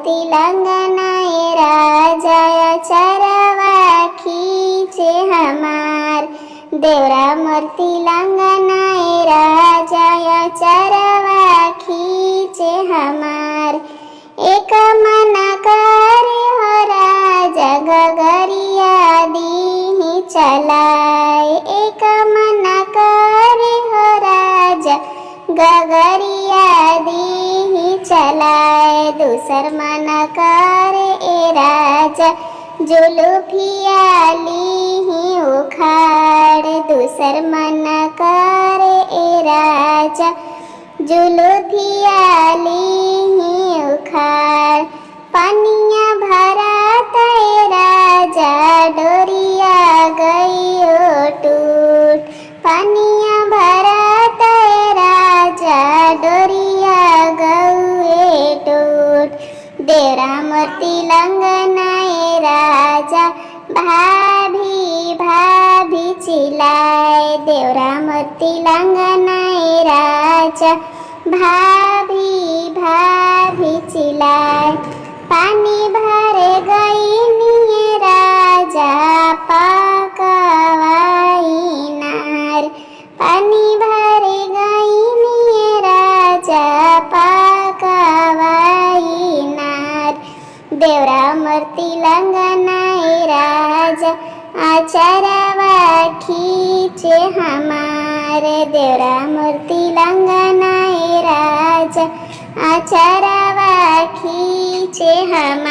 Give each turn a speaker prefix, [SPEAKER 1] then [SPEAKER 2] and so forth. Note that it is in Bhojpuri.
[SPEAKER 1] मूर्ति लंगनाए राजा चरवा खींचे हमार। देवरा मूर्ति लंगनाए राजा चरवा खींचे हमार। एक मन करे हो राजा गगरिया दीही चलाए। एक मन करे हो राजा गगरिया दीही चलाए। दूसर मन करे ए राजा जुलूफिया लीही उखाड़। दूसर मन करे ए राजा जुलूफिया लीही उखाड़। पनिया भरा तय राजा डोरिया गई टूट। पनिया भरा तय राजा डोरिया गए टूट। देवरा मूर्ति लंगनाए राजा भाभी भाभी चिल्लाए। देवरा मूर्ति लंगनाए राजा भाभी भाभी चिल्लाए। पानी भर गई निये राजा पकवाई नार। पानी भर गई निये राजा पकवाई नार। देवरा मूर्ति लंगनाए राजा आचरवा खींचे हमार। देवरा मूर्ति लंगनाए राजा आचरवा खींचे हमार।